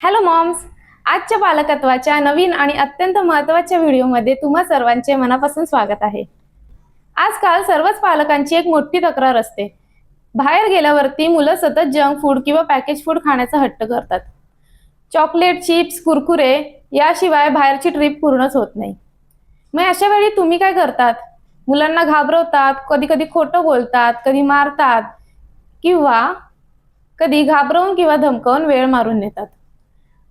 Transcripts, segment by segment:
Hello moms, आजच्या पालकत्वाच्या नवीन आणि अत्यंत महत्त्वाच्या व्हिडिओमध्ये तुम्हा सर्वांचे मनापासून स्वागत आहे। आजकाल सर्वच पालकांची एक मोठी तक्रार असते, बाहेर गेल्यावरती मुलं सतत जंक फूड किंवा पॅकेज फूड खाण्याचा हट्ट करतात। चॉकलेट, चिप्स, कुरकुरे याशिवाय बाहेरची ट्रिप पूर्णच होत नाही। मग अशा वेळी तुम्ही काय करतात? मुलांना घाबरवतात, कधी कधी खोटं बोलतात, कधी मारतात किंवा कधी घाबरवून किंवा धमकावून वेळ मारून नेतात।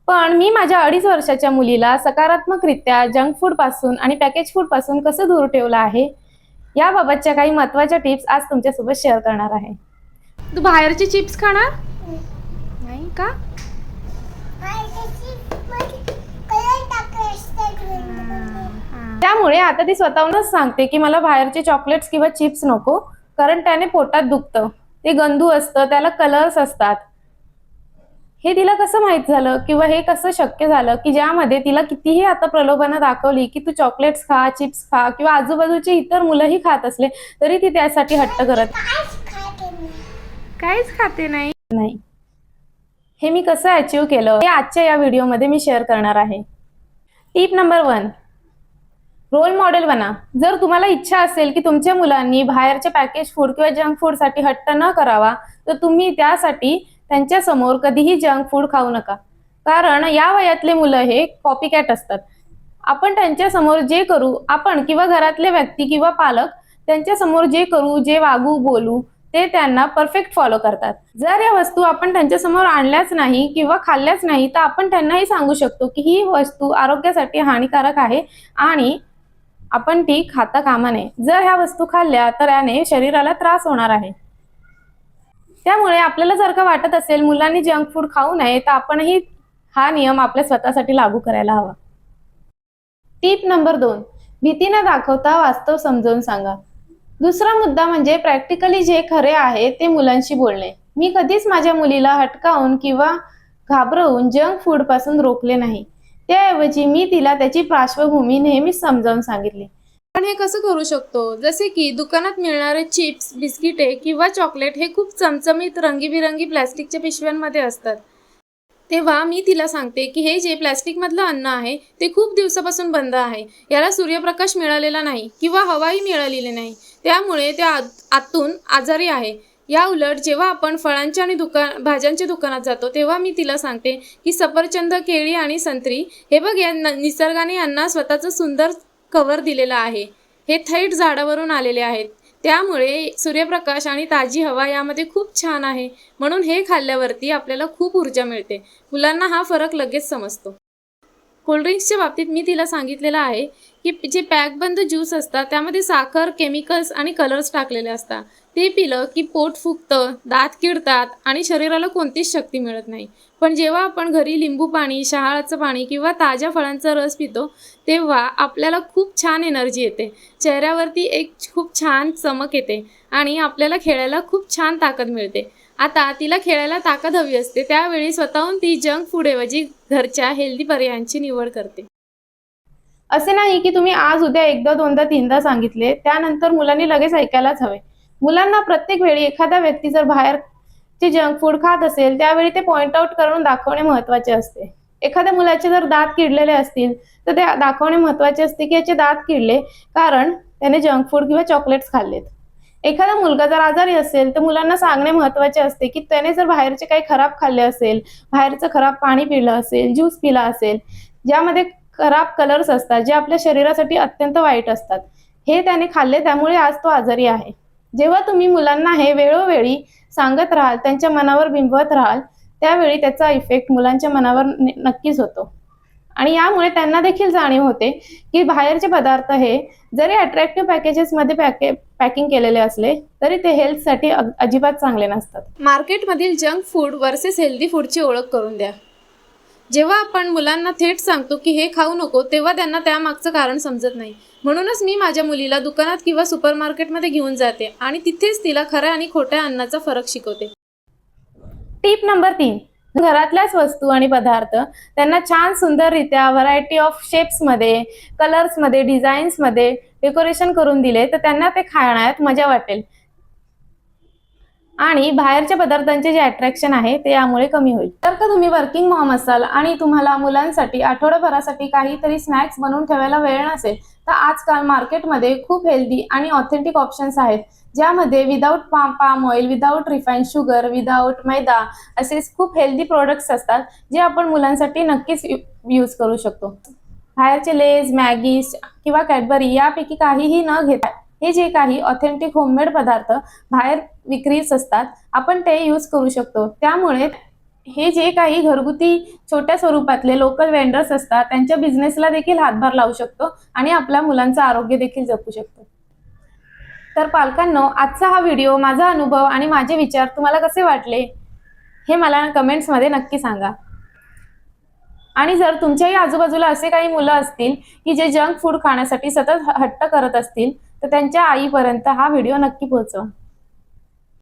पण मी माझ्या 2.5 वर्षाच्या मुलीला सकारात्मकरित्या जंक फूड पासून आणि पॅकेज फूड पासून कसं दूर ठेवलं आहे, याबाबतच्या काही महत्त्वाच्या टिप्स आज तुमच्यासोबत शेअर करणार आहे। तू बाहेरची चिप्स खाणार नाही का? त्यामुळे आता ती स्वतःहूनच सांगते की मला बाहेरचे चॉकलेट्स किंवा चिप्स नको, कारण त्याने पोटात दुखतं, ते गंधू असतं, त्याला कलर्स असतात। हे तिला कसं माहित झालं किंवा हे कसं शक्य झालं की ज्यामध्ये तिला कितीही आता प्रलोभनं दाखवली की तू चॉकलेट्स खा, चिप्स खा किंवा आजूबाजूचे इतर मुलंही खात असले तरी ती त्यासाठी हट्ट करत काहीच खाते नाही। हे मी कसं अचीव केलं हे आजच्या या व्हिडिओमध्ये मी शेअर करणार आहे। टिप नंबर 1, रोल मॉडेल बना। जर तुम्हाला इच्छा असेल की तुमच्या मुलांनी बाहेरच्या पॅकेज फूड किंवा जंक फूड साठी हट्ट न करावा, तर तुम्ही त्यासाठी त्यांच्या समोर कधीही जंक फूड खाऊ नका, कारण या वयातले मुलं हे कॉपी कॅट असतात। आपण त्यांच्या समोर जे करू, आपण किंवा घरातले व्यक्ती किंवा पालक त्यांच्या समोर जे करू, जे वागू, बोलू ते त्यांना परफेक्ट फॉलो करतात। जर या वस्तू आपण त्यांच्या समोर आणल्याच नाही किंवा खाल्ल्याच नाही, तर आपण त्यांनाही सांगू शकतो की ही वस्तू आरोग्यासाठी हानिकारक आहे आणि आपण ती खाता कामा नये। जर ह्या वस्तू खाल्ल्या तर याने शरीराला त्रास होणार आहे। त्यामुळे आपल्याला जर का वाटत असेल मुलांनी जंक फूड खाऊ नये, तर आपणही हा नियम आपल्या स्वतःसाठी लागू करायला हवा। टिप नंबर 2, भीती न दाखवता वास्तव समजावून सांगा। दुसरा मुद्दा म्हणजे प्रॅक्टिकली जे खरे आहे ते मुलांशी बोलणे। मी कधीच माझ्या मुलीला हटकावून किंवा घाबरवून जंक फूड पासून रोखले नाही, त्याऐवजी मी तिला त्याची पार्श्वभूमी नेहमीच समजावून सांगितली। आपण हे कसं करू शकतो? जसे की दुकानात मिळणारे चिप्स, बिस्किटे किंवा चॉकलेट हे खूप चमचमीत रंगीबिरंगी प्लॅस्टिकच्या पिशव्यांमध्ये असतात। तेव्हा मी तिला सांगते की हे जे प्लॅस्टिक मधलं अन्न आहे ते खूप दिवसापासून बंद आहे, याला सूर्यप्रकाश मिळालेला नाही किंवा हवाही मिळालेली नाही, त्यामुळे ते आतून आजारी आहे। या उलट जेव्हा आपण फळांच्या आणि भाज्यांच्या दुकानात जातो, तेव्हा मी तिला सांगते की सफरचंद, केळी आणि संत्री हे बघ, या निसर्गाने यांना स्वतःचं सुंदर कव्हर दिलेला आहे, हे थेट झाडावरून आलेले आहेत, त्यामुळे सूर्यप्रकाश आणि ताजी हवा यामध्ये खूप छान आहे, म्हणून हे खाल्ल्यावरती आपल्याला खूप ऊर्जा मिळते। मुलांना हा फरक लगेच समजतो। कोल्ड्रिंक्सच्या बाबतीत मी तिला सांगितलेलं आहे की जे पॅकबंद ज्यूस असतात त्यामध्ये साखर, केमिकल्स आणि कलर्स टाकलेले असतात, ते पिलं की पोट फुगतं, दात किडतात आणि शरीराला कोणतीच शक्ती मिळत नाही। पण जेव्हा आपण घरी लिंबू पाणी, शहाळाचं पाणी किंवा ताज्या फळांचा रस पितो, तेव्हा आपल्याला खूप छान एनर्जी येते, चेहऱ्यावरती एक खूप छान चमक येते आणि आपल्याला खेळायला खूप छान ताकद मिळते। आता तिला खेळायला ताकद हवी असते, त्यावेळी स्वतःहून ती जंक फूड ऐवजी घरच्या हेल्दी पर्यायांची निवड करते। असे नाही की तुम्ही आज उद्या एकदा दोनदा तीनदा सांगितले त्यानंतर मुलांनी लगेच ऐकायलाच हवे। मुलांना प्रत्येक वेळी एखादा व्यक्ती जर बाहेरचे जंक फूड खात असेल, त्यावेळी ते पॉइंट आउट करून दाखवणे महत्त्वाचे असते। एखाद्या मुलाचे जर दात किडलेले असतील तर ते दाखवणे महत्त्वाचे असते की याचे दात किडले कारण त्याने जंक फूड किंवा चॉकलेट्स खाल्लेत। एखादा मुलगा जर आजारी असेल तर मुलांना सांगणे महत्त्वाचे असते की त्याने जर बाहेरचे काही खराब खाल्ले असेल, बाहेरचं खराब पाणी पिलं असेल, ज्यूस पिला असेल, ज्यामध्ये खराब कलर्स असतात, जे आपल्या शरीरासाठी अत्यंत वाईट असतात, हे त्याने खाल्ले, त्यामुळे आज तो आजारी आहे। जेव्हा तुम्ही मुलांना हे वेळोवेळी सांगत राहाल, त्यांच्या मनावर बिंबवत राहाल, त्यावेळी त्याचा इफेक्ट मुलांच्या मनावर नक्कीच होतो आणि यामुळे त्यांना देखील जाणीव होते की बाहेरचे पदार्थ हे जरी अट्रॅक्टिव्ह पॅकेजेसमध्ये पॅकिंग केलेले असले तरी ते हेल्थसाठी अजिबात चांगले नसतात। मार्केटमधील जंक फूड वर्सेस हेल्दी फूडची ओळख करून द्या। जेव्हा आपण मुलांना थेट सांगतो की हे खाऊ नको, तेव्हा त्यांना त्यामागचं कारण समजत नाही। म्हणूनच मी माझ्या मुलीला दुकानात किंवा सुपरमार्केटमध्ये घेऊन जाते आणि तिथेच तिला खऱ्या आणि खोट्या अन्नाचा फरक शिकवते। टिप नंबर 3, घरातल्याच वस्तू आणि पदार्थ त्यांना छान सुंदररित्या व्हरायटी ऑफ शेप्समध्ये, कलर्समध्ये, डिझाईन्समध्ये डेकोरेशन करून दिले तर त्यांना ते खाण्यात मजा वाटेल। आणि बाहेरच्या पदार्थांचे जे अट्रॅक्शन आहे ते यामुळे कमी होईल. जर का तुम्ही वर्किंग मॉम असाल आणि तुम्हाला मुलांसाठी आठवडाभरासाठी काहीतरी स्नॅक्स बनवून ठेवायला वेळ नसेल, तर आजकाल मार्केटमध्ये खूप हेल्दी आणि ऑथेंटिक ऑप्शन्स आहेत, ज्यामध्ये without palm oil, without refined sugar, without मैदा असे खूप हेल्दी प्रोडक्ट्स असतात, जे आपण मुलांसाठी नक्कीच यूज करू शकतो. बाहेरचे लेज, मॅगी किंवा कॅडबरी यापैकी काहीही न घेता हे जे काही ऑथेंटिक होममेड पदार्थ बाहेर विक्रीस असतात, आपण ते यूज करू शकतो. त्यामुळे हे जे काही घरगुती छोट्या स्वरूपातले लोकल वेंडर्स असतात, त्यांच्या बिझनेसला देखील हातभार लावू शकतो आणि आपल्या मुलांचं आरोग्य देखील जपू शकतो. तर पालकांनो, आजचा हा व्हिडिओ, माझा अनुभव आणि माझे विचार तुम्हाला कसे वाटले हे मला कमेंट्समध्ये नक्की सांगा. आणि जर तुमच्याही आजूबाजूला असे काही मुलं असतील की जे जंक फूड खाण्यासाठी सतत हट्ट करत असतील, तर त्यांच्या आईपर्यंत हा व्हिडिओ नक्की पोहोचवा.